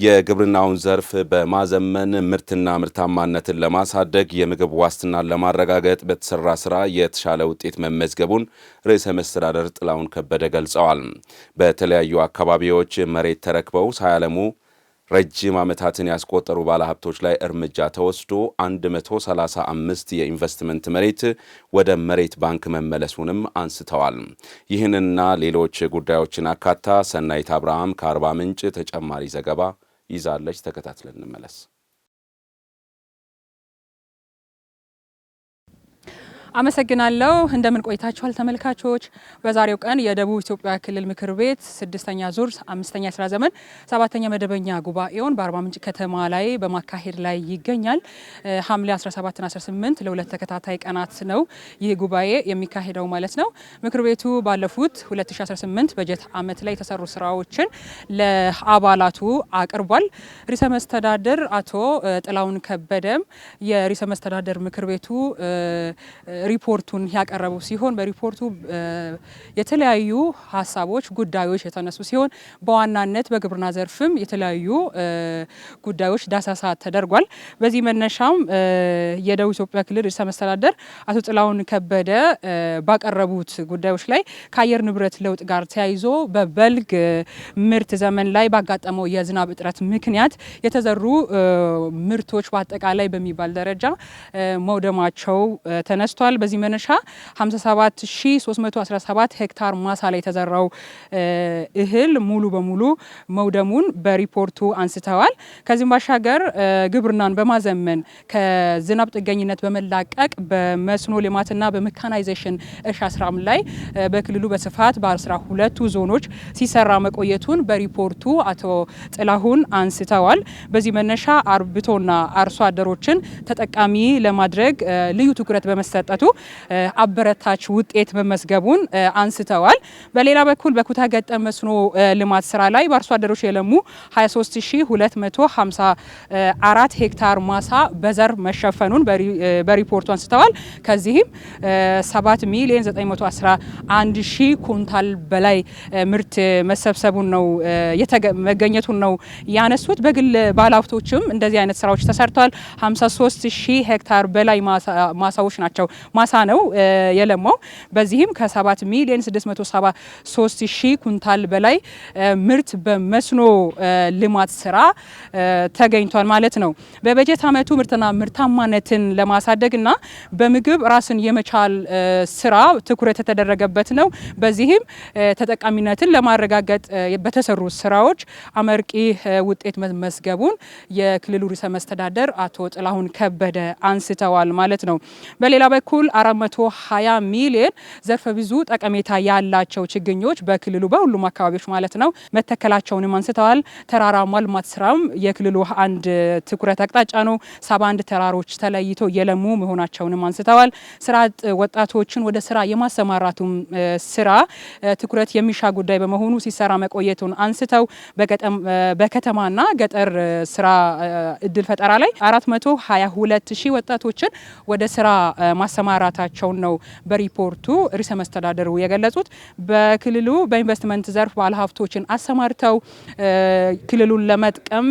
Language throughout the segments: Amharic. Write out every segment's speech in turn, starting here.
የግብርናውን ዘርፍ በማዘመን ምርትና ምርታማነትን ለማሳደግ የምግብ ዋስትናን ለማረጋገጥ በተሰራ ስራ የተሻለ ውጤት መመዝገቡን ርዕሰ መስተዳድር ጥላሁን ከበደ ገልጸዋል። በተለያዩ አካባቢዎች መሬት ተረክበው ሳያለሙ ረጅም ዓመታትን ያስቆጠሩ ባለሀብቶች ላይ እርምጃ ተወስዶ 135 የኢንቨስትመንት መሬት ወደ መሬት ባንክ መመለሱንም አንስተዋል። ይህንና ሌሎች ጉዳዮችን አካታ ሰናይት አብርሃም ከአርባ ምንጭ ተጨማሪ ዘገባ ይዛለች። ተከታትለን እንመለስ። አመሰግናለሁ። እንደምን ቆይታችኋል ተመልካቾች? በዛሬው ቀን የደቡብ ኢትዮጵያ ክልል ምክር ቤት 6ኛ ዙር 5ኛ የስራ ዘመን 7ኛ መደበኛ ጉባኤውን በአርባ ምንጭ ከተማ ላይ በማካሄድ ላይ ይገኛል። ሐምሌ 17ና 18 ለሁለት ተከታታይ ቀናት ነው ይህ ጉባኤ የሚካሄደው ማለት ነው። ምክር ቤቱ ባለፉት 2018 በጀት ዓመት ላይ የተሰሩ ስራዎችን ለአባላቱ አቅርቧል። ርዕሰ መስተዳድር አቶ ጥላሁን ከበደም የርዕሰ መስተዳድር ምክር ቤቱ ሪፖርቱን ያቀረቡ ሲሆን በሪፖርቱ የተለያዩ ሀሳቦች፣ ጉዳዮች የተነሱ ሲሆን በዋናነት በግብርና ዘርፍም የተለያዩ ጉዳዮች ዳሰሳ ተደርጓል። በዚህ መነሻም የደቡብ ኢትዮጵያ ክልል ርዕሰ መስተዳድር አቶ ጥላሁን ከበደ ባቀረቡት ጉዳዮች ላይ ከአየር ንብረት ለውጥ ጋር ተያይዞ በበልግ ምርት ዘመን ላይ ባጋጠመው የዝናብ እጥረት ምክንያት የተዘሩ ምርቶች በአጠቃላይ በሚባል ደረጃ መውደማቸው ተነስቷል። በዚህ መነሻ 57317 ሄክታር ማሳ ላይ የተዘራው እህል ሙሉ በሙሉ መውደሙን በሪፖርቱ አንስተዋል። ከዚህም ባሻገር ግብርናን በማዘመን ከዝናብ ጥገኝነት በመላቀቅ በመስኖ ልማትና በሜካናይዜሽን እርሻ ስራም ላይ በክልሉ በስፋት በ12ቱ ዞኖች ሲሰራ መቆየቱን በሪፖርቱ አቶ ጥላሁን አንስተዋል። በዚህ መነሻ አርብቶና አርሶ አደሮችን ተጠቃሚ ለማድረግ ልዩ ትኩረት በመሰጠቱ አበረታች ውጤት መመዝገቡን አንስተዋል። በሌላ በኩል በኩታ ገጠም መስኖ ልማት ስራ ላይ በአርሶ አደሮች የለሙ 23254 ሄክታር ማሳ በዘር መሸፈኑን በሪፖርቱ አንስተዋል። ከዚህም 7,911,000 ኩንታል በላይ ምርት መሰብሰቡን ነው መገኘቱን ነው ያነሱት። በግል ባለሀብቶችም እንደዚህ አይነት ስራዎች ተሰርተዋል። 53000 ሄክታር በላይ ማሳዎች ናቸው ማሳ ነው የለማው። በዚህም ከ7,673,000 ኩንታል በላይ ምርት በመስኖ ልማት ስራ ተገኝቷል ማለት ነው። በበጀት ዓመቱ ምርትና ምርታማነትን ለማሳደግና በምግብ ራስን የመቻል ስራ ትኩረት የተደረገበት ነው። በዚህም ተጠቃሚነትን ለማረጋገጥ በተሰሩ ስራዎች አመርቂ ውጤት መመዝገቡን የክልሉ ርዕሰ መስተዳድር አቶ ጥላሁን ከበደ አንስተዋል ማለት ነው። በሌላ በኩል 420 ሚሊዮን ዘርፈ ብዙ ጠቀሜታ ያላቸው ችግኞች በክልሉ በሁሉም አካባቢዎች ማለት ነው መተከላቸውንም አንስተዋል። ተራራማ ልማት ስራም የክልሉ አንድ ትኩረት አቅጣጫ ነው። 71 ተራሮች ተለይቶ የለሙ መሆናቸውንም አንስተዋል። ስራ አጥ ወጣቶችን ወደ ስራ የማሰማራቱም ስራ ትኩረት የሚሻ ጉዳይ በመሆኑ ሲሰራ መቆየቱን አንስተው በከተማና ገጠር ስራ እድል ፈጠራ ላይ 422,000 ወጣቶችን ወደ ስራ ማሰማራታቸውን ነው በሪፖርቱ ርዕሰ መስተዳድሩ የገለጹት። በክልሉ በኢንቨስትመንት ዘርፍ ባለሀብቶችን አሰማርተው ክልሉን ለመጥቀም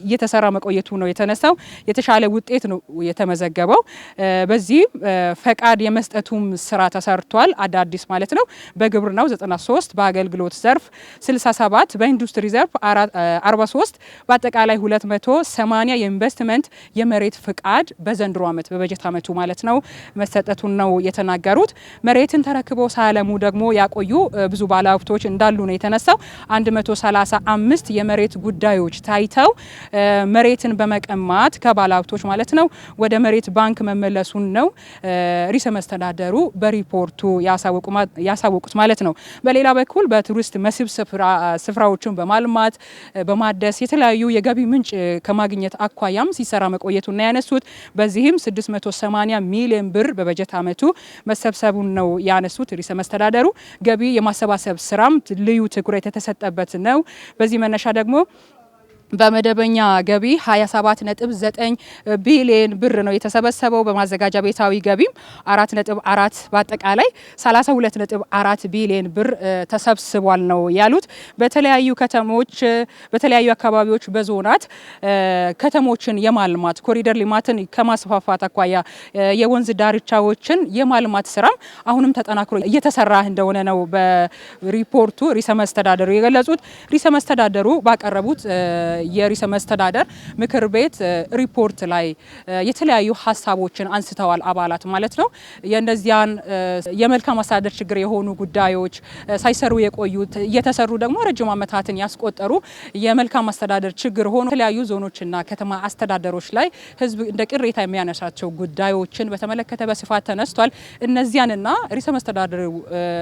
እየተሰራ መቆየቱ ነው የተነሳው። የተሻለ ውጤት ነው የተመዘገበው። በዚህም ፈቃድ የመስጠቱም ስራ ተሰርቷል። አዳዲስ ማለት ነው። በግብርናው 93፣ በአገልግሎት ዘርፍ 67፣ በኢንዱስትሪ ዘርፍ 43፣ በአጠቃላይ 280 የኢንቨስትመንት የመሬት ፍቃድ በዘንድሮ ዓመት በበጀት ዓመቱ ማለት ነው መሰጠቱን ነው የተናገሩት። መሬትን ተረክበው ሳያለሙ ደግሞ ያቆዩ ብዙ ባለሀብቶች እንዳሉ ነው የተነሳው። 135 የመሬት ጉዳዮች ታይተው መሬትን በመቀማት ከባለሀብቶች ማለት ነው ወደ መሬት ባንክ መመለሱን ነው ርዕሰ መስተዳድሩ በሪፖርቱ ያሳወቁት ማለት ነው። በሌላ በኩል በቱሪስት መስህብ ስፍራዎችን በማልማት በማደስ የተለያዩ የገቢ ምንጭ ከማግኘት አኳያም ሲሰራ መቆየቱን ነው ያነሱት። በዚህም 680 ሚሊዮን ብር በበጀት ዓመቱ መሰብሰቡን ነው ያነሱት ርዕሰ መስተዳድሩ። ገቢ የማሰባሰብ ስራም ልዩ ትኩረት የተሰጠበት ነው። በዚህ መነሻ ደግሞ በመደበኛ ገቢ 27.9 ቢሊዮን ብር ነው የተሰበሰበው። በማዘጋጃ ቤታዊ ገቢም 4.4 በአጠቃላይ 32.4 ቢሊዮን ብር ተሰብስቧል ነው ያሉት። በተለያዩ ከተሞች በተለያዩ አካባቢዎች በዞናት ከተሞችን የማልማት ኮሪደር ልማትን ከማስፋፋት አኳያ የወንዝ ዳርቻዎችን የማልማት ስራም አሁንም ተጠናክሮ እየተሰራ እንደሆነ ነው በሪፖርቱ ርዕሰ መስተዳድሩ የገለጹት። ርዕሰ መስተዳድሩ ባቀረቡት የርዕሰ መስተዳድር ምክር ቤት ሪፖርት ላይ የተለያዩ ሀሳቦችን አንስተዋል አባላት ማለት ነው። የእነዚያን የመልካም አስተዳደር ችግር የሆኑ ጉዳዮች ሳይሰሩ የቆዩት እየተሰሩ ደግሞ ረጅም ዓመታትን ያስቆጠሩ የመልካም አስተዳደር ችግር ሆኑ የተለያዩ ዞኖችና ከተማ አስተዳደሮች ላይ ህዝብ እንደ ቅሬታ የሚያነሳቸው ጉዳዮችን በተመለከተ በስፋት ተነስቷል። እነዚያንና ርዕሰ መስተዳድሩ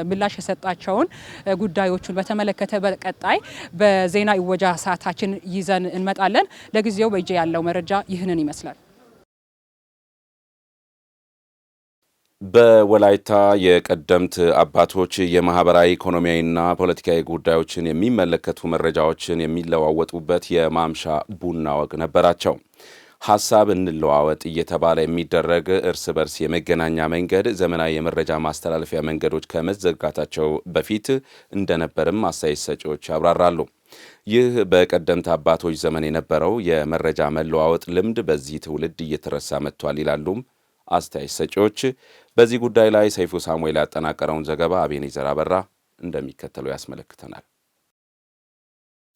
ምላሽ የሰጣቸውን ጉዳዮችን በተመለከተ በቀጣይ በዜና እወጃ ሰዓታችን ይዘን እንመጣለን። ለጊዜው በእጄ ያለው መረጃ ይህንን ይመስላል። በወላይታ የቀደምት አባቶች የማህበራዊ ኢኮኖሚያዊና ፖለቲካዊ ጉዳዮችን የሚመለከቱ መረጃዎችን የሚለዋወጡበት የማምሻ ቡና ወግ ነበራቸው። ሀሳብ እንለዋወጥ እየተባለ የሚደረግ እርስ በርስ የመገናኛ መንገድ ዘመናዊ የመረጃ ማስተላለፊያ መንገዶች ከመዘጋታቸው በፊት እንደነበርም አስተያየት ሰጪዎች ያብራራሉ። ይህ በቀደምት አባቶች ዘመን የነበረው የመረጃ መለዋወጥ ልምድ በዚህ ትውልድ እየተረሳ መጥቷል ይላሉም አስተያየት ሰጪዎች። በዚህ ጉዳይ ላይ ሰይፉ ሳሙኤል ያጠናቀረውን ዘገባ አቤኔዘር አበራ እንደሚከተለው ያስመለክተናል።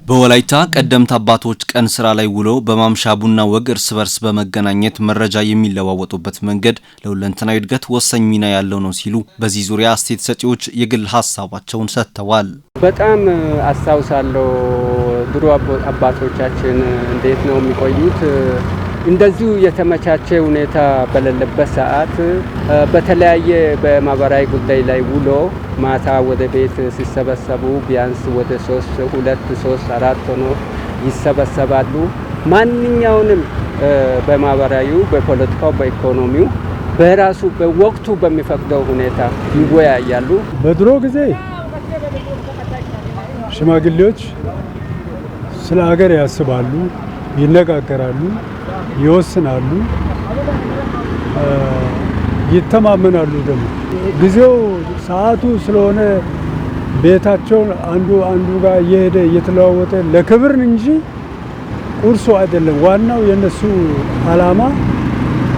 በወላይታ ቀደምት አባቶች ቀን ስራ ላይ ውሎ በማምሻ ቡና ወግ እርስ በርስ በመገናኘት መረጃ የሚለዋወጡበት መንገድ ለሁለንተናዊ እድገት ወሳኝ ሚና ያለው ነው ሲሉ በዚህ ዙሪያ አስተያየት ሰጪዎች የግል ሀሳባቸውን ሰጥተዋል። በጣም አስታውሳለሁ ድሮ አባቶቻችን እንዴት ነው የሚቆዩት? እንደዚሁ የተመቻቸ ሁኔታ በሌለበት ሰዓት በተለያየ በማህበራዊ ጉዳይ ላይ ውሎ ማታ ወደ ቤት ሲሰበሰቡ ቢያንስ ወደ 2 3 4 ሆኖ ይሰበሰባሉ። ማንኛውንም በማህበራዊው፣ በፖለቲካው፣ በኢኮኖሚው በራሱ በወቅቱ በሚፈቅደው ሁኔታ ይወያያሉ። በድሮ ጊዜ ሽማግሌዎች ስለ ሀገር ያስባሉ፣ ይነጋገራሉ፣ ይወስናሉ፣ ይተማመናሉ። ደግሞ ጊዜው ሰዓቱ ስለሆነ ቤታቸውን አንዱ ጋር እየሄደ እየተለዋወጠ ለክብር እንጂ ቁርሱ አይደለም። ዋናው የነሱ ዓላማ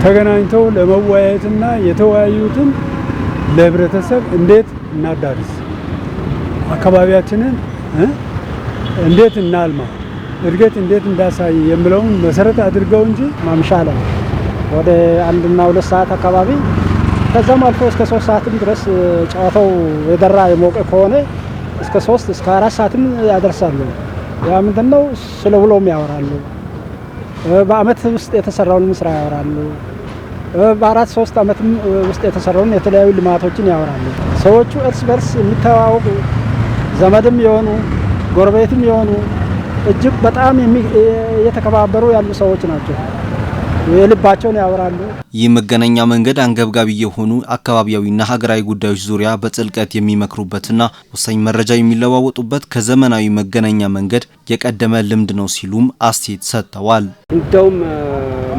ተገናኝተው ለመወያየትና የተወያዩትን ለህብረተሰብ እንዴት እናዳርስ፣ አካባቢያችንን እንዴት እናልማ፣ እድገት እንዴት እንዳሳይ የሚለውን መሰረት አድርገው እንጂ ማምሻ ላይ ወደ 1 እና 2 ሰዓት አካባቢ ከዛም አልፎ እስከ 3 ሰዓትም ድረስ ጨዋታው የደራ የሞቀ ከሆነ እስከ 3 እስከ 4 ሰዓትም ያደርሳሉ። ያ ምንድነው ስለ ውሎም ያወራሉ። በአመት ውስጥ የተሰራውን ስራ ያወራሉ። በ4-3 አመት ውስጥ የተሰራውን የተለያዩ ልማቶችን ያወራሉ። ሰዎቹ እርስ በርስ የሚተዋወቁ ዘመድም የሆኑ ጎረቤትም የሆኑ እጅግ በጣም የተከባበሩ ያሉ ሰዎች ናቸው። የልባቸውን ያወራሉ። ይህ መገናኛ መንገድ አንገብጋቢ የሆኑ አካባቢያዊና ሀገራዊ ጉዳዮች ዙሪያ በጥልቀት የሚመክሩበትና ወሳኝ መረጃ የሚለዋወጡበት ከዘመናዊ መገናኛ መንገድ የቀደመ ልምድ ነው ሲሉም አስተያየት ሰጥተዋል። እንደውም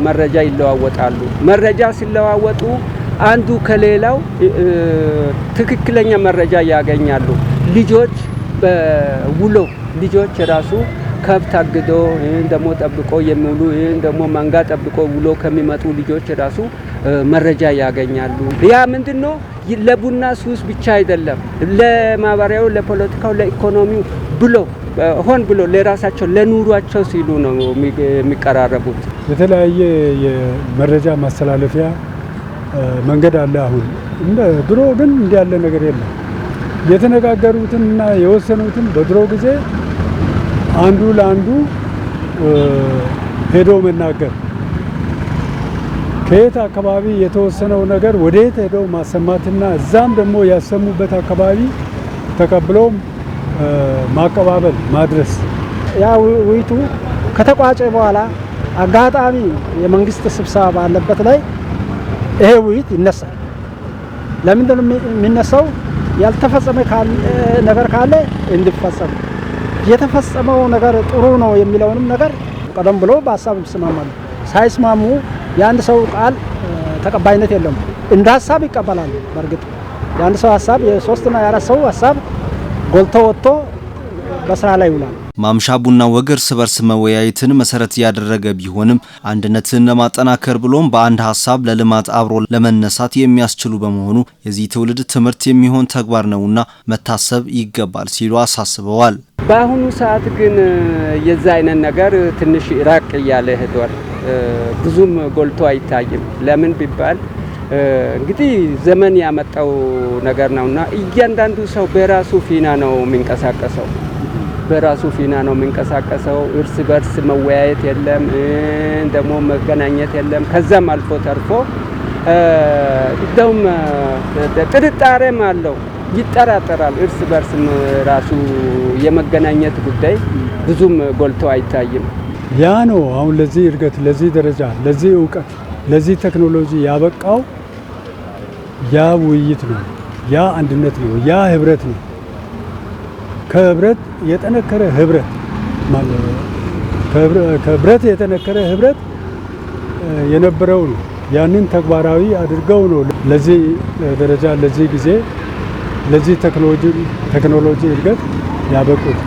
መረጃ ይለዋወጣሉ። መረጃ ሲለዋወጡ አንዱ ከሌላው ትክክለኛ መረጃ ያገኛሉ። ልጆች በውሎ ልጆች ራሱ ከብት አግዶ ይሄን ደሞ ጠብቆ የሚውሉ ይሄን ደሞ መንጋ ጠብቆ ውሎ ከሚመጡ ልጆች ራሱ መረጃ ያገኛሉ። ያ ምንድነው ለቡና ሱስ ብቻ አይደለም፣ ለማህበራዊ፣ ለፖለቲካው፣ ለኢኮኖሚው ብሎ ሆን ብሎ ለራሳቸው ለኑሯቸው ሲሉ ነው የሚቀራረቡት። የተለያየ የመረጃ ማስተላለፊያ መንገድ አለ። አሁን እንደ ድሮ ግን እንዲህ ያለ ነገር የለም። የተነጋገሩትንና የወሰኑትን በድሮ ጊዜ አንዱ ለአንዱ ሄዶ መናገር፣ ከየት አካባቢ የተወሰነው ነገር ወዴት ሄዶ ማሰማትና እዛም ደግሞ ያሰሙበት አካባቢ ተቀብለው ማቀባበል ማድረስ። ያ ውይይቱ ከተቋጨ በኋላ አጋጣሚ የመንግስት ስብሰባ ባለበት ላይ ይሄ ውይይት ይነሳል። ለምንድን ነው የሚነሳው? ያልተፈጸመ ነገር ካለ እንዲፈጸም፣ የተፈጸመው ነገር ጥሩ ነው የሚለውንም ነገር ቀደም ብሎ በሀሳብ ይስማማሉ። ሳይስማሙ የአንድ ሰው ቃል ተቀባይነት የለም። እንደ ሀሳብ ይቀበላሉ። በእርግጥ የአንድ ሰው ሀሳብ የሶስትና የአራት ሰው ሀሳብ ጎልቶ ወጥቶ በስራ ላይ ይውላል። ማምሻ ቡና ወግ እርስ በርስ መወያየትን መሰረት ያደረገ ቢሆንም አንድነትን ለማጠናከር ብሎም በአንድ ሀሳብ ለልማት አብሮ ለመነሳት የሚያስችሉ በመሆኑ የዚህ ትውልድ ትምህርት የሚሆን ተግባር ነውና መታሰብ ይገባል ሲሉ አሳስበዋል። በአሁኑ ሰዓት ግን የዛ አይነት ነገር ትንሽ ራቅ እያለ ሄዷል። ብዙም ጎልቶ አይታይም። ለምን ቢባል እንግዲህ ዘመን ያመጣው ነገር ነውና እያንዳንዱ ሰው በራሱ ፊና ነው የሚንቀሳቀሰው። እርስ በርስ መወያየት የለም፣ ደግሞ መገናኘት የለም። ከዛም አልፎ ተርፎ እንደውም ጥርጣሬም አለው፣ ይጠራጠራል። እርስ በርስ ራሱ የመገናኘት ጉዳይ ብዙም ጎልቶ አይታይም። ያ ነው አሁን ለዚህ እድገት፣ ለዚህ ደረጃ፣ ለዚህ እውቀት፣ ለዚህ ቴክኖሎጂ ያበቃው ያ ውይይት ነው፣ ያ አንድነት ነው፣ ያ ህብረት ነው። ከህብረት የጠነከረ ህብረት ማለት ከህብረት የጠነከረ ህብረት የነበረው ነው። ያንን ተግባራዊ አድርገው ነው ለዚህ ደረጃ፣ ለዚህ ጊዜ፣ ለዚህ ቴክኖሎጂ እድገት ያበቁት፣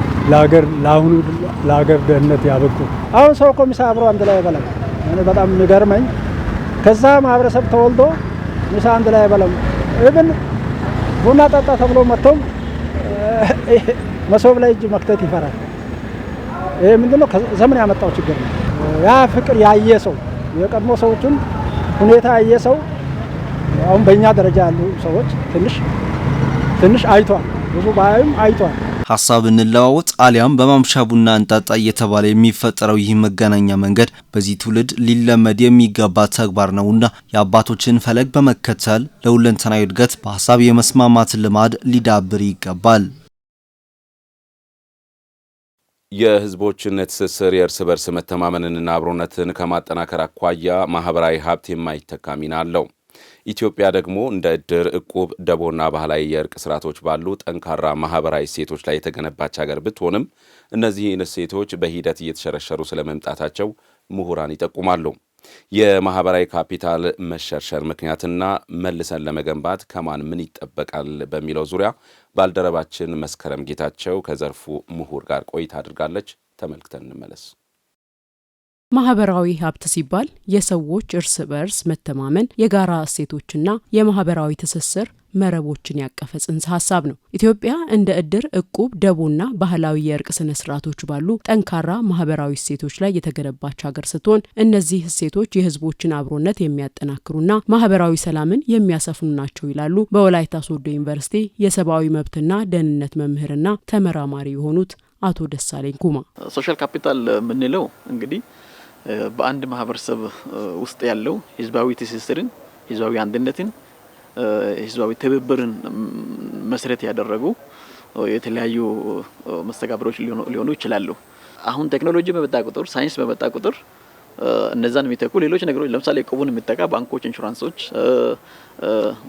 ለሀገር ደህንነት ያበቁት። አሁን ሰው እኮ ምሳ አብሮ አንድ ላይ አይበላም። እኔ በጣም የሚገርመኝ ከዛ ማህበረሰብ ተወልዶ ምሳ አንድ ላይ አይበላም። ኢቭን ቡና ጠጣ ተብሎ መጥቶም መሶብ ላይ እጅ መክተት ይፈራል። ይሄ ምንድነው? ዘመን ያመጣው ችግር ነው። ያ ፍቅር ያየ ሰው፣ የቀድሞ ሰዎችን ሁኔታ ያየ ሰው አሁን በእኛ ደረጃ ያሉ ሰዎች ትንሽ አይቷል። ብዙ ባይም አይቷል። ሀሳብ እንለዋወጥ አሊያም በማምሻ ቡና እንጠጣ እየተባለ የሚፈጠረው ይህ መገናኛ መንገድ በዚህ ትውልድ ሊለመድ የሚገባ ተግባር ነውና የአባቶችን ፈለግ በመከተል ለሁለንተናዊ እድገት በሀሳብ የመስማማት ልማድ ሊዳብር ይገባል። የህዝቦችን ትስስር የእርስ በርስ መተማመንንና አብሮነትን ከማጠናከር አኳያ ማህበራዊ ሀብት የማይተካ ሚና አለው። ኢትዮጵያ ደግሞ እንደ እድር፣ እቁብ፣ ደቦና ባህላዊ የእርቅ ስርዓቶች ባሉ ጠንካራ ማህበራዊ እሴቶች ላይ የተገነባች ሀገር ብትሆንም እነዚህን እሴቶች በሂደት እየተሸረሸሩ ስለመምጣታቸው ምሁራን ይጠቁማሉ። የማህበራዊ ካፒታል መሸርሸር ምክንያትና መልሰን ለመገንባት ከማን ምን ይጠበቃል በሚለው ዙሪያ ባልደረባችን መስከረም ጌታቸው ከዘርፉ ምሁር ጋር ቆይታ አድርጋለች። ተመልክተን እንመለስ። ማህበራዊ ሀብት ሲባል የሰዎች እርስ በርስ መተማመን፣ የጋራ እሴቶችና የማህበራዊ ትስስር መረቦችን ያቀፈ ጽንሰ ሀሳብ ነው። ኢትዮጵያ እንደ እድር፣ እቁብ፣ ደቦና ባህላዊ የእርቅ ስነ ስርዓቶች ባሉ ጠንካራ ማህበራዊ እሴቶች ላይ የተገነባች ሀገር ስትሆን እነዚህ እሴቶች የህዝቦችን አብሮነት የሚያጠናክሩና ማህበራዊ ሰላምን የሚያሰፍኑ ናቸው ይላሉ በወላይታ ሶዶ ዩኒቨርሲቲ የሰብአዊ መብትና ደህንነት መምህርና ተመራማሪ የሆኑት አቶ ደሳለኝ ኩማ። ሶሻል ካፒታል የምንለው እንግዲህ በአንድ ማህበረሰብ ውስጥ ያለው ህዝባዊ ትስስርን፣ ህዝባዊ አንድነትን፣ ህዝባዊ ትብብርን መሰረት ያደረጉ የተለያዩ መስተጋብሮች ሊሆኑ ይችላሉ። አሁን ቴክኖሎጂ በመጣ ቁጥር፣ ሳይንስ በመጣ ቁጥር እነዛን የሚተኩ ሌሎች ነገሮች ለምሳሌ እቁቡን የሚጠቃ ባንኮች፣ ኢንሹራንሶች፣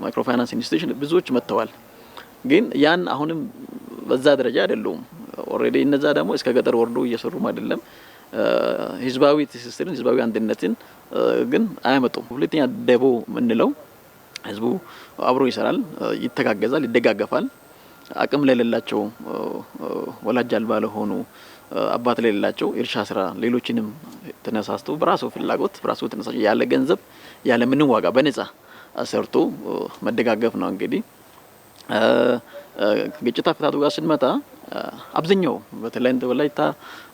ማይክሮፋይናንስ ኢንስቲትዩሽን ብዙዎች መጥተዋል። ግን ያን አሁንም በዛ ደረጃ አይደሉም። ኦልሬዲ እነዛ ደግሞ እስከ ገጠር ወርዶ እየሰሩም አይደለም። ህዝባዊ ትስስርን፣ ህዝባዊ አንድነትን ግን አያመጡም። ሁለተኛ ደቦ የምንለው ህዝቡ አብሮ ይሰራል፣ ይተጋገዛል፣ ይደጋገፋል። አቅም ለሌላቸው ወላጅ አልባ ለሆኑ አባት ለሌላቸው እርሻ ስራ ሌሎችንም ተነሳስቶ በራሱ ፍላጎት በራሱ ተነሳሽ ያለ ገንዘብ ያለ ምንም ዋጋ በነጻ ሰርቶ መደጋገፍ ነው። እንግዲህ ግጭት አፈታቱ ጋር ስንመጣ አብዛኛው በተለይ እንደ ወላይታ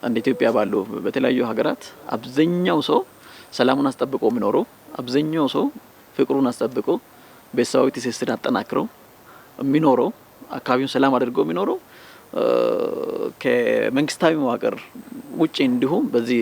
እንደ ኢትዮጵያ ባሉ በተለያዩ ሀገራት አብዛኛው ሰው ሰላሙን አስጠብቆ የሚኖረው፣ አብዛኛው ሰው ፍቅሩን አስጠብቆ ቤተሰባዊ ትስስርን አጠናክሮ የሚኖረው፣ አካባቢውን ሰላም አድርጎ የሚኖረው ከመንግስታዊ መዋቅር ውጪ እንዲሁም በዚህ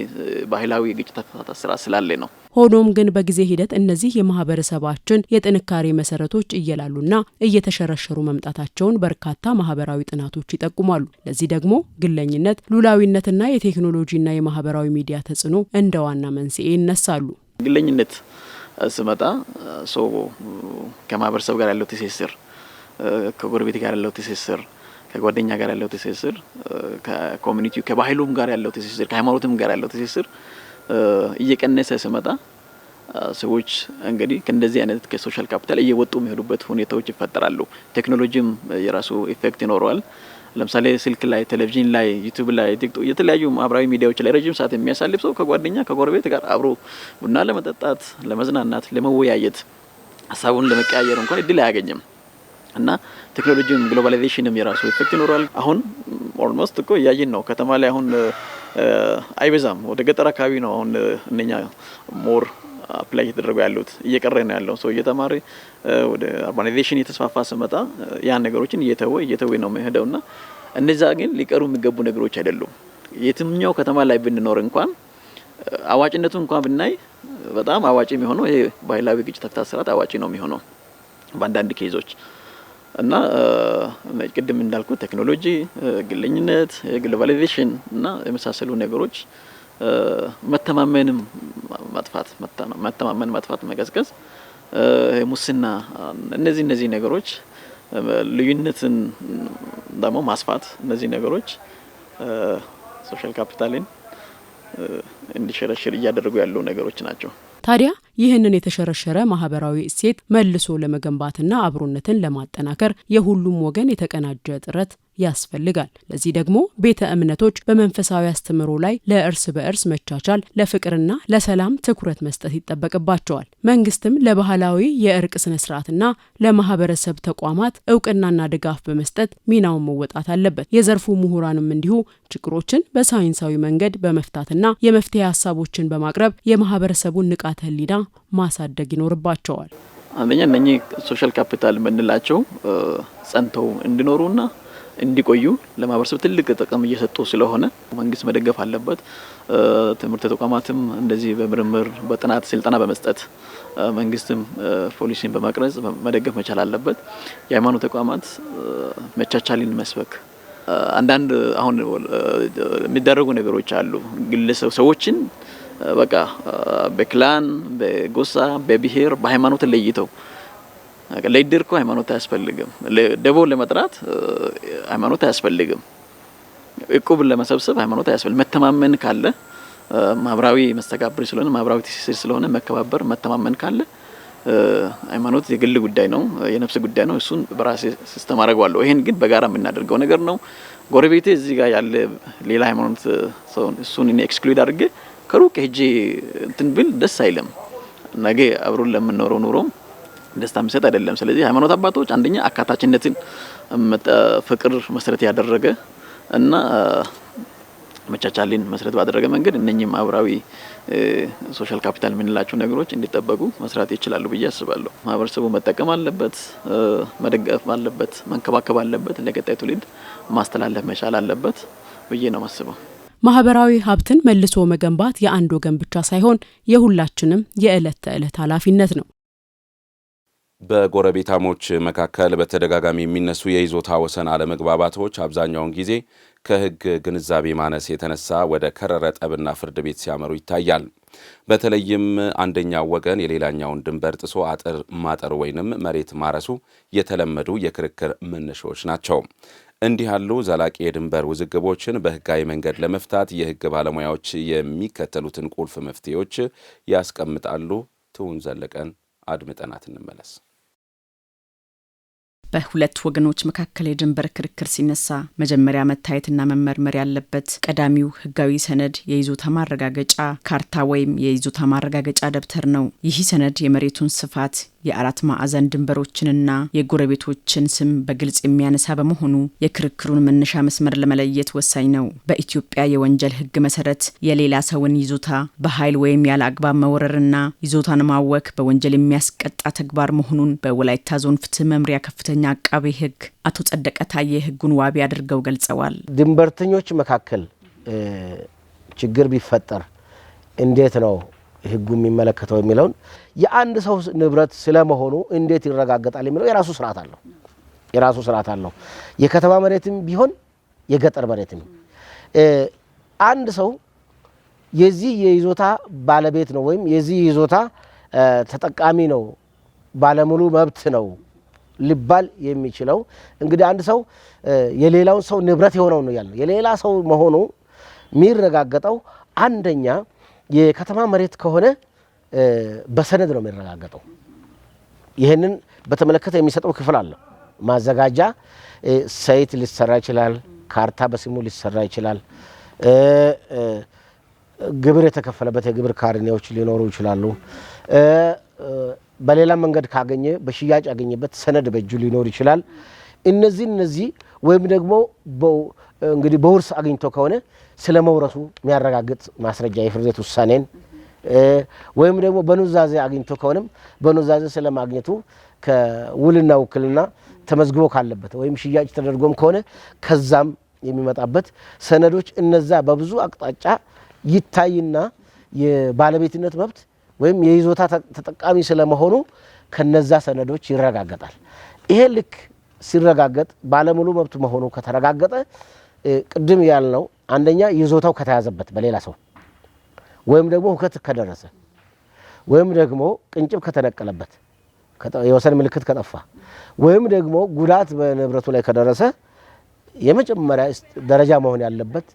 ባህላዊ ግጭት አፈታት ስራ ስላለ ነው። ሆኖም ግን በጊዜ ሂደት እነዚህ የማህበረሰባችን የጥንካሬ መሰረቶች እየላሉና እየተሸረሸሩ መምጣታቸውን በርካታ ማህበራዊ ጥናቶች ይጠቁማሉ። ለዚህ ደግሞ ግለኝነት፣ ሉላዊነትና የቴክኖሎጂና የማህበራዊ ሚዲያ ተጽዕኖ እንደ ዋና መንስኤ ይነሳሉ። ግለኝነት ስመጣ ሰው ከማህበረሰብ ጋር ያለው ትስስር፣ ከጎረቤት ጋር ያለው ትስስር፣ ከጓደኛ ጋር ያለው ትስስር፣ ከኮሚኒቲው ከባህሉም ጋር ያለው ትስስር፣ ከሃይማኖትም ጋር ያለው ትስስር እየቀነሰ ሲመጣ ሰዎች እንግዲህ ከእንደዚህ አይነት ከሶሻል ካፒታል እየወጡ የሚሄዱበት ሁኔታዎች ይፈጠራሉ። ቴክኖሎጂም የራሱ ኢፌክት ይኖረዋል። ለምሳሌ ስልክ ላይ፣ ቴሌቪዥን ላይ፣ ዩቲዩብ ላይ፣ ቲክቶክ የተለያዩ ማህበራዊ ሚዲያዎች ላይ ረጅም ሰዓት የሚያሳልፍ ሰው ከጓደኛ ከጎረቤት ጋር አብሮ ቡና ለመጠጣት፣ ለመዝናናት፣ ለመወያየት ሀሳቡን ለመቀያየር እንኳን እድል አያገኝም እና ቴክኖሎጂም ግሎባላይዜሽንም የራሱ ኢፌክት ይኖራል። አሁን ኦልሞስት እኮ እያየን ነው። ከተማ ላይ አሁን አይበዛም፣ ወደ ገጠር አካባቢ ነው አሁን እነኛ ሞር አፕላይ እየተደረጉ ያሉት። እየቀረ ነው ያለው ሰው እየተማረ ወደ አርባናይዜሽን እየተስፋፋ ሲመጣ ያን ነገሮችን እየተወ ነው የሚሄደውና እነዛ ግን ሊቀሩ የሚገቡ ነገሮች አይደሉም። የትኛው ከተማ ላይ ብንኖር እንኳን አዋጭነቱ እንኳን ብናይ በጣም አዋጭ የሚሆነው ይሄ ባህላዊ ግጭት አፈታት ስርዓት አዋጭ ነው የሚሆነው በአንዳንድ ኬዞች እና ቅድም እንዳልኩ ቴክኖሎጂ፣ ግለኝነት፣ ግሎባላይዜሽን እና የመሳሰሉ ነገሮች መተማመን መጥፋት፣ መቀዝቀዝ፣ ሙስና እነዚህ ነገሮች ልዩነትን ደግሞ ማስፋት እነዚህ ነገሮች ሶሻል ካፒታልን እንዲሸረሽር እያደረጉ ያሉ ነገሮች ናቸው። ታዲያ ይህንን የተሸረሸረ ማህበራዊ እሴት መልሶ ለመገንባትና አብሮነትን ለማጠናከር የሁሉም ወገን የተቀናጀ ጥረት ያስፈልጋል። ለዚህ ደግሞ ቤተ እምነቶች በመንፈሳዊ አስተምህሮ ላይ ለእርስ በእርስ መቻቻል፣ ለፍቅርና ለሰላም ትኩረት መስጠት ይጠበቅባቸዋል። መንግስትም ለባህላዊ የእርቅ ስነ ስርዓትና ለማህበረሰብ ተቋማት እውቅናና ድጋፍ በመስጠት ሚናውን መወጣት አለበት። የዘርፉ ምሁራንም እንዲሁ ችግሮችን በሳይንሳዊ መንገድ በመፍታትና የመፍትሄ ሀሳቦችን በማቅረብ የማህበረሰቡን ንቃተ ህሊና ማሳደግ ይኖርባቸዋል። አንደኛ እነኚህ ሶሻል ካፒታል የምንላቸው ጸንተው እንዲኖሩና እንዲቆዩ ለማህበረሰብ ትልቅ ጥቅም እየሰጡ ስለሆነ መንግስት መደገፍ አለበት። ትምህርት ተቋማትም እንደዚህ በምርምር በጥናት ስልጠና በመስጠት መንግስትም ፖሊሲን በመቅረጽ መደገፍ መቻል አለበት። የሃይማኖት ተቋማት መቻቻልን መስበክ አንዳንድ አሁን የሚደረጉ ነገሮች አሉ። ግለሰብ ሰዎችን በቃ በክላን፣ በጎሳ፣ በብሔር፣ በሃይማኖት ለይተው ለይድር እኮ ሃይማኖት አያስፈልግም። ደቦ ለመጥራት ሃይማኖት አያስፈልግም። እቁብ ለመሰብሰብ ሃይማኖት አያስፈልግም። መተማመን ካለ ማህበራዊ መስተጋብር ስለሆነ ማህበራዊ ትስስር ስለሆነ መከባበር መተማመን ካለ ሃይማኖት የግል ጉዳይ ነው፣ የነፍስ ጉዳይ ነው። እሱን በራሴ ሲስተም አደርገዋለሁ። ይሄን ግን በጋራ የምናደርገው ነገር ነው። ጎረቤቴ እዚህ ጋር ያለ ሌላ ሃይማኖት ሰው እሱን እኔ ኤክስክሉድ አድርጌ ከሩቅ ሄጄ እንትን ብል ደስ አይልም። ነገ አብሮን ለምንኖረው ኑሮም ደስታ የሚሰጥ አይደለም። ስለዚህ ሃይማኖት አባቶች አንደኛ አካታችነትን ፍቅር መሰረት ያደረገ እና መቻቻልን መሰረት ባደረገ መንገድ እነኚህም ማህበራዊ ሶሻል ካፒታል የምንላቸው ነገሮች እንዲጠበቁ መስራት ይችላሉ ብዬ አስባለሁ። ማህበረሰቡ መጠቀም አለበት፣ መደገፍ አለበት፣ መንከባከብ አለበት፣ ለቀጣይ ትውልድ ማስተላለፍ መቻል አለበት ብዬ ነው የማስበው። ማህበራዊ ሀብትን መልሶ መገንባት የአንድ ወገን ብቻ ሳይሆን የሁላችንም የዕለት ተዕለት ኃላፊነት ነው። በጎረቤታሞች መካከል በተደጋጋሚ የሚነሱ የይዞታ ወሰን አለመግባባቶች አብዛኛውን ጊዜ ከሕግ ግንዛቤ ማነስ የተነሳ ወደ ከረረ ጠብና ፍርድ ቤት ሲያመሩ ይታያል። በተለይም አንደኛው ወገን የሌላኛውን ድንበር ጥሶ አጥር ማጠር ወይንም መሬት ማረሱ የተለመዱ የክርክር መነሻዎች ናቸው። እንዲህ ያሉ ዘላቂ የድንበር ውዝግቦችን በሕጋዊ መንገድ ለመፍታት የሕግ ባለሙያዎች የሚከተሉትን ቁልፍ መፍትሄዎች ያስቀምጣሉ። ትውን ዘለቀን አድምጠናት እንመለስ። በሁለት ወገኖች መካከል የድንበር ክርክር ሲነሳ መጀመሪያ መታየትና መመርመር ያለበት ቀዳሚው ህጋዊ ሰነድ የይዞታ ማረጋገጫ ካርታ ወይም የይዞታ ማረጋገጫ ደብተር ነው። ይህ ሰነድ የመሬቱን ስፋት፣ የአራት ማዕዘን ድንበሮችንና የጎረቤቶችን ስም በግልጽ የሚያነሳ በመሆኑ የክርክሩን መነሻ መስመር ለመለየት ወሳኝ ነው። በኢትዮጵያ የወንጀል ህግ መሰረት የሌላ ሰውን ይዞታ በኃይል ወይም ያለ አግባብ መውረርና ይዞታን ማወክ በወንጀል የሚያስቀጣ ተግባር መሆኑን በወላይታ ዞን ፍትህ መምሪያ ከፍተኛ አቃቤ ህግ አቶ ጸደቀ ታዬ ህጉን ዋቢ አድርገው ገልጸዋል። ድንበርተኞች መካከል ችግር ቢፈጠር እንዴት ነው ህጉ የሚመለከተው የሚለውን የአንድ ሰው ንብረት ስለመሆኑ እንዴት ይረጋገጣል የሚለው የራሱ ስርዓት አለው። የከተማ መሬትም ቢሆን የገጠር መሬትም አንድ ሰው የዚህ የይዞታ ባለቤት ነው ወይም የዚህ ይዞታ ተጠቃሚ ነው፣ ባለሙሉ መብት ነው ሊባል የሚችለው እንግዲህ አንድ ሰው የሌላውን ሰው ንብረት የሆነው ነው ያለው። የሌላ ሰው መሆኑ የሚረጋገጠው አንደኛ የከተማ መሬት ከሆነ በሰነድ ነው የሚረጋገጠው። ይህንን በተመለከተ የሚሰጠው ክፍል አለ። ማዘጋጃ ሳይት ሊሰራ ይችላል፣ ካርታ በስሙ ሊሰራ ይችላል፣ ግብር የተከፈለበት የግብር ካርኔዎች ሊኖሩ ይችላሉ። በሌላ መንገድ ካገኘ በሽያጭ ያገኘበት ሰነድ በእጁ ሊኖር ይችላል። እነዚህ ወይም ደግሞ እንግዲህ በውርስ አግኝቶ ከሆነ ስለ መውረሱ የሚያረጋግጥ ማስረጃ የፍርድ ቤት ውሳኔን ወይም ደግሞ በኑዛዜ አግኝቶ ከሆነም በኑዛዜ ስለማግኘቱ ከውልና ውክልና ተመዝግቦ ካለበት ወይም ሽያጭ ተደርጎም ከሆነ ከዛም የሚመጣበት ሰነዶች እነዛ በብዙ አቅጣጫ ይታይና የባለቤትነት መብት ወይም የይዞታ ተጠቃሚ ስለመሆኑ ከነዛ ሰነዶች ይረጋገጣል። ይሄ ልክ ሲረጋገጥ ባለሙሉ መብት መሆኑ ከተረጋገጠ ቅድም ያልነው አንደኛ ይዞታው ከተያዘበት በሌላ ሰው ወይም ደግሞ ሁከት ከደረሰ ወይም ደግሞ ቅንጭብ ከተነቀለበት የወሰን ምልክት ከጠፋ ወይም ደግሞ ጉዳት በንብረቱ ላይ ከደረሰ የመጀመሪያ ደረጃ መሆን ያለበት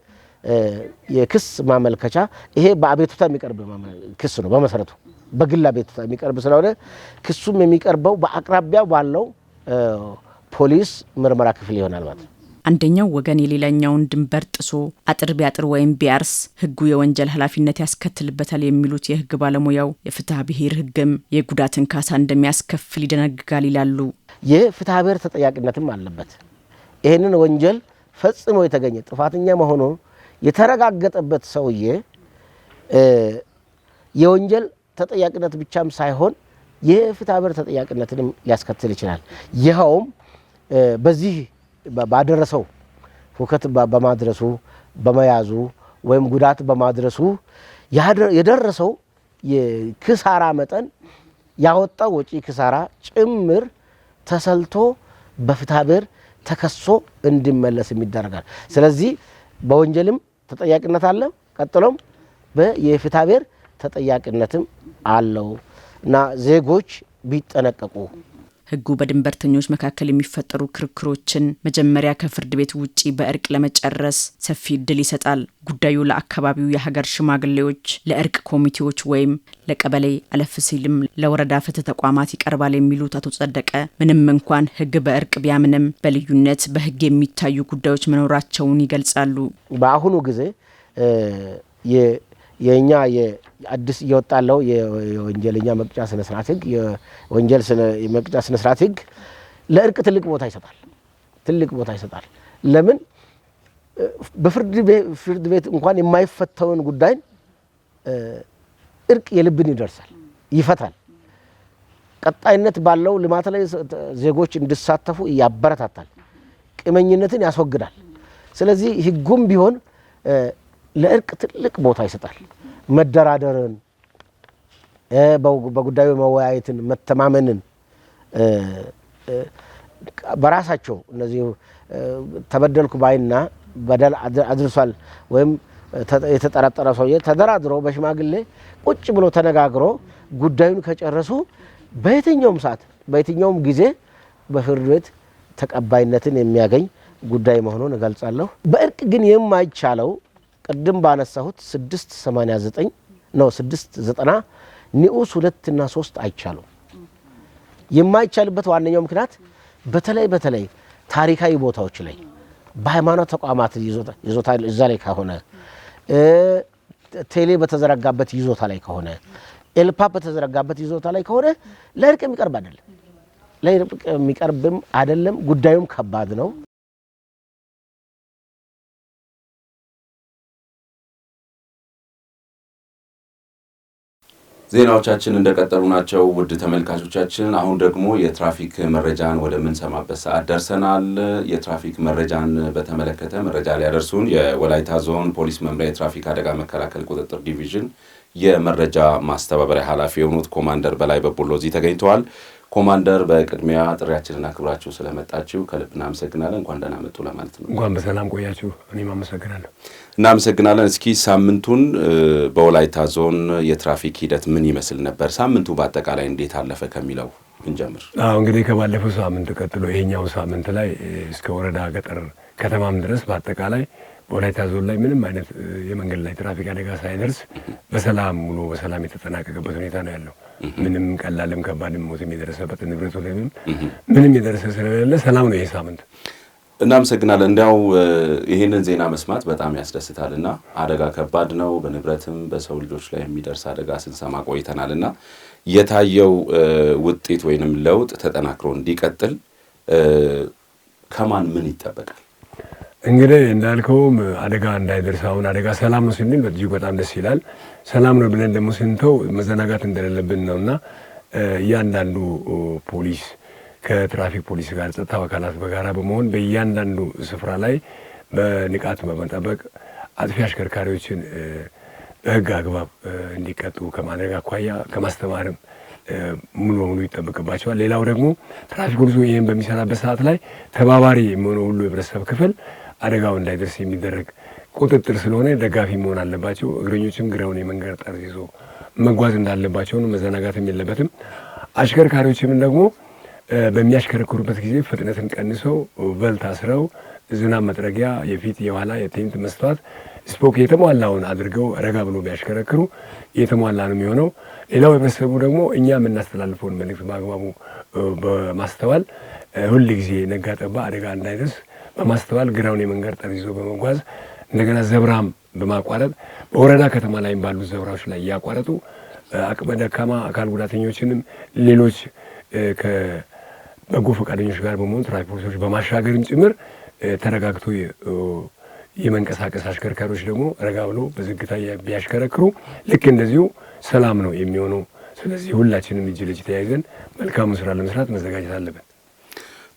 የክስ ማመልከቻ ይሄ በአቤቱታ የሚቀርብ ክስ ነው። በመሰረቱ በግል አቤቱታ የሚቀርብ ስለሆነ ክሱም የሚቀርበው በአቅራቢያው ባለው ፖሊስ ምርመራ ክፍል ይሆናል ማለት ነው። አንደኛው ወገን የሌላኛውን ድንበር ጥሶ አጥር ቢያጥር ወይም ቢያርስ ሕጉ የወንጀል ኃላፊነት ያስከትልበታል የሚሉት የሕግ ባለሙያው የፍትሐ ብሔር ሕግም የጉዳትን ካሳ እንደሚያስከፍል ይደነግጋል ይላሉ። የፍትሐ ብሔር ተጠያቂነትም አለበት። ይህንን ወንጀል ፈጽሞ የተገኘ ጥፋተኛ መሆኑ የተረጋገጠበት ሰውዬ የወንጀል ተጠያቂነት ብቻም ሳይሆን የፍትሐ ብሔር ተጠያቂነትንም ሊያስከትል ይችላል። ይኸውም በዚህ ባደረሰው ሁከት በማድረሱ በመያዙ ወይም ጉዳት በማድረሱ የደረሰው የክሳራ መጠን ያወጣው ወጪ ክሳራ ጭምር ተሰልቶ በፍትሐ ብሔር ተከሶ እንዲመለስ ይደረጋል። ስለዚህ በወንጀልም ተጠያቂነት አለ፣ ቀጥሎም የፍትሐ ብሔር ተጠያቂነትም አለው እና ዜጎች ቢጠነቀቁ። ሕጉ በድንበርተኞች መካከል የሚፈጠሩ ክርክሮችን መጀመሪያ ከፍርድ ቤት ውጪ በእርቅ ለመጨረስ ሰፊ እድል ይሰጣል። ጉዳዩ ለአካባቢው የሀገር ሽማግሌዎች፣ ለእርቅ ኮሚቴዎች ወይም ለቀበሌ አለፍ ሲልም ለወረዳ ፍትህ ተቋማት ይቀርባል የሚሉት አቶ ጸደቀ ምንም እንኳን ሕግ በእርቅ ቢያምንም በልዩነት በሕግ የሚታዩ ጉዳዮች መኖራቸውን ይገልጻሉ። በአሁኑ ጊዜ የኛ የአዲስ እየወጣለው የወንጀለኛ መቅጫ ስነ ስርዓት ሕግ የወንጀል መቅጫ ስነ ስርዓት ሕግ ለእርቅ ትልቅ ቦታ ይሰጣል። ለምን በፍርድ ቤት እንኳን የማይፈታውን ጉዳይ እርቅ የልብን ይፈታል። ቀጣይነት ባለው ልማት ላይ ዜጎች እንዲሳተፉ ያበረታታል፣ ቂመኝነትን ያስወግዳል። ስለዚህ ሕጉም ቢሆን ለእርቅ ትልቅ ቦታ ይሰጣል። መደራደርን፣ በጉዳዩ መወያየትን፣ መተማመንን በራሳቸው እነዚህ ተበደልኩ ባይና በደል አድርሷል ወይም የተጠረጠረ ሰውዬ ተደራድሮ በሽማግሌ ቁጭ ብሎ ተነጋግሮ ጉዳዩን ከጨረሱ በየትኛውም ሰዓት በየትኛውም ጊዜ በፍርድ ቤት ተቀባይነትን የሚያገኝ ጉዳይ መሆኑን እገልጻለሁ። በእርቅ ግን የማይቻለው ቅድም ባነሳሁት 690 ንዑስ 2 እና 3 አይቻሉም። የማይቻልበት ዋነኛው ምክንያት በተለይ ታሪካዊ ቦታዎች ላይ በሃይማኖት ተቋማት ይዞታ እዛ ላይ ከሆነ ቴሌ በተዘረጋበት ይዞታ ላይ ከሆነ ኤልፓ በተዘረጋበት ይዞታ ላይ ከሆነ ለእርቅ የሚቀርብም አይደለም። ጉዳዩም ከባድ ነው። ዜናዎቻችን እንደቀጠሉ ናቸው። ውድ ተመልካቾቻችን፣ አሁን ደግሞ የትራፊክ መረጃን ወደምንሰማበት ሰዓት ደርሰናል። የትራፊክ መረጃን በተመለከተ መረጃ ሊያደርሱን የወላይታ ዞን ፖሊስ መምሪያ የትራፊክ አደጋ መከላከል ቁጥጥር ዲቪዥን የመረጃ ማስተባበሪያ ኃላፊ የሆኑት ኮማንደር በላይ በቡሎ እዚህ ተገኝተዋል። ኮማንደር፣ በቅድሚያ ጥሪያችንን አክብራችሁ ስለመጣችሁ ከልብ እናመሰግናለን። እንኳን ደህና መጡ ለማለት ነው። እንኳን በሰላም ቆያችሁ። እኔም አመሰግናለሁ። እናመሰግናለን። እስኪ ሳምንቱን በወላይታ ዞን የትራፊክ ሂደት ምን ይመስል ነበር? ሳምንቱ በአጠቃላይ እንዴት አለፈ ከሚለው እንጀምር። እንግዲህ ከባለፈው ሳምንት ቀጥሎ ይሄኛው ሳምንት ላይ እስከ ወረዳ ገጠር ከተማም ድረስ በአጠቃላይ በወላይታ ዞን ላይ ምንም አይነት የመንገድ ላይ ትራፊክ አደጋ ሳይደርስ በሰላም ሙሉ በሰላም የተጠናቀቀበት ሁኔታ ነው ያለው። ምንም ቀላልም ከባድም ሞትም የደረሰበት ንብረቱ ላይ ምንም የደረሰ ስለሌለ ሰላም ነው ይሄ ሳምንት። እናመሰግናለን። እንዲያው ይህንን ዜና መስማት በጣም ያስደስታልና አደጋ ከባድ ነው። በንብረትም በሰው ልጆች ላይ የሚደርስ አደጋ ስንሰማ ቆይተናልና የታየው ውጤት ወይንም ለውጥ ተጠናክሮ እንዲቀጥል ከማን ምን ይጠበቃል? እንግዲህ እንዳልከውም አደጋ እንዳይደርስ አሁን አደጋ ሰላም ነው ስንል እጅግ በጣም ደስ ይላል። ሰላም ነው ብለን ደግሞ ስንተው መዘናጋት እንደሌለብን ነውና እያንዳንዱ ፖሊስ ከትራፊክ ፖሊስ ጋር ጸጥታ አካላት በጋራ በመሆን በእያንዳንዱ ስፍራ ላይ በንቃት በመጠበቅ አጥፊ አሽከርካሪዎችን በሕግ አግባብ እንዲቀጡ ከማድረግ አኳያ ከማስተማርም ሙሉ በሙሉ ይጠበቅባቸዋል። ሌላው ደግሞ ትራፊክ ፖሊሱ ይህን በሚሰራበት ሰዓት ላይ ተባባሪ የሚሆነው ሁሉ የህብረተሰብ ክፍል አደጋው እንዳይደርስ የሚደረግ ቁጥጥር ስለሆነ ደጋፊ መሆን አለባቸው። እግረኞችም ግራውን የመንገድ ጠርዝ ይዞ መጓዝ እንዳለባቸው ነው። መዘናጋትም የለበትም። አሽከርካሪዎችም ደግሞ በሚያሽከረክሩበት ጊዜ ፍጥነትን ቀንሰው በልት አስረው ዝናብ መጥረጊያ፣ የፊት የኋላ የቴንት መስተዋት ስፖክ የተሟላውን አድርገው ረጋ ብሎ ቢያሽከረክሩ የተሟላ ነው የሚሆነው። ሌላው ህብረተሰቡ ደግሞ እኛ የምናስተላልፈውን መልእክት በአግባቡ በማስተዋል ሁል ጊዜ ነጋ ጠባ አደጋ እንዳይደርስ በማስተዋል ግራውን የመንገድ ጠርዝ ይዞ በመጓዝ እንደገና ዘብራም በማቋረጥ በወረዳ ከተማ ላይ ባሉት ዘብራዎች ላይ እያቋረጡ አቅመ ደካማ አካል ጉዳተኞችንም ሌሎች ከበጎ ፈቃደኞች ጋር በመሆን ትራፊክ ፖሊሶች በማሻገርም ጭምር ተረጋግቶ የመንቀሳቀስ አሽከርካሪዎች ደግሞ ረጋ ብሎ በዝግታ ቢያሽከረክሩ ልክ እንደዚሁ ሰላም ነው የሚሆነው። ስለዚህ ሁላችንም እጅ ለእጅ ተያይዘን መልካሙን ስራ ለመስራት መዘጋጀት አለብን።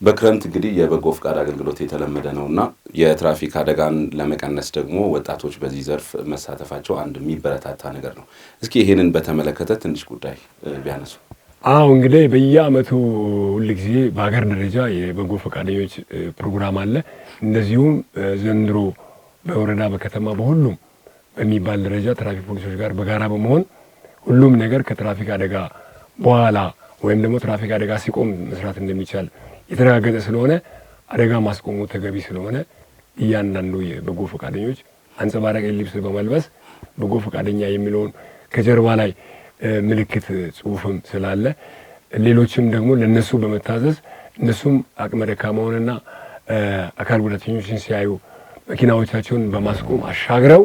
በክረምት እንግዲህ የበጎ ፈቃድ አገልግሎት የተለመደ ነውና የትራፊክ አደጋን ለመቀነስ ደግሞ ወጣቶች በዚህ ዘርፍ መሳተፋቸው አንድ የሚበረታታ ነገር ነው። እስኪ ይሄንን በተመለከተ ትንሽ ጉዳይ ቢያነሱ። እንግዲህ በየአመቱ ሁልጊዜ በሀገር ደረጃ የበጎ ፈቃደኞች ፕሮግራም አለ። እንደዚሁም ዘንድሮ በወረዳ በከተማ በሁሉም በሚባል ደረጃ ትራፊክ ፖሊሶች ጋር በጋራ በመሆን ሁሉም ነገር ከትራፊክ አደጋ በኋላ ወይም ደግሞ ትራፊክ አደጋ ሲቆም መስራት እንደሚቻል የተረጋገጠ ስለሆነ አደጋ ማስቆሙ ተገቢ ስለሆነ እያንዳንዱ የበጎ ፈቃደኞች አንጸባራቂ ልብስ በመልበስ በጎ ፈቃደኛ የሚለውን ከጀርባ ላይ ምልክት ጽሁፍም ስላለ ሌሎችም ደግሞ ለነሱ በመታዘዝ እነሱም አቅመ ደካማውንና አካል ጉዳተኞችን ሲያዩ መኪናዎቻቸውን በማስቆም አሻግረው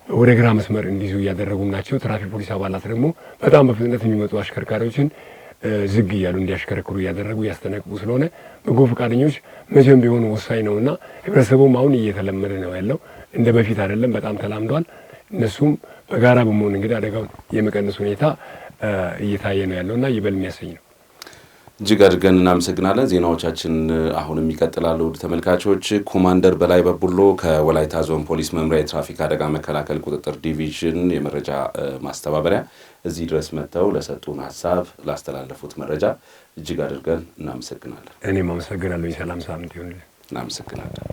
ወደ ግራ መስመር እንዲይዙ እያደረጉ ናቸው። ትራፊክ ፖሊስ አባላት ደግሞ በጣም በፍጥነት የሚመጡ አሽከርካሪዎችን ዝግ እያሉ እንዲያሽከረክሩ እያደረጉ እያስጠነቅቁ ስለሆነ በጎ ፈቃደኞች መቼም ቢሆኑ ወሳኝ ነውና ህብረተሰቡም አሁን እየተለመደ ነው ያለው። እንደ በፊት አይደለም፣ በጣም ተላምዷል። እነሱም በጋራ በመሆን እንግዲህ አደጋውን የመቀነስ ሁኔታ እየታየ ነው ያለውና ይበል የሚያሰኝ ነው። እጅግ አድርገን እናመሰግናለን። ዜናዎቻችን አሁንም ይቀጥላሉ። ተመልካቾች፣ ኮማንደር በላይ በቡሎ ከወላይታ ዞን ፖሊስ መምሪያ የትራፊክ አደጋ መከላከል ቁጥጥር ዲቪዥን የመረጃ ማስተባበሪያ እዚህ ድረስ መጥተው ለሰጡን ሀሳብ ላስተላለፉት መረጃ እጅግ አድርገን እናመሰግናለን። እኔም አመሰግናለሁ። ሰላም ሳምንት ይሁንልን። እናመሰግናለን።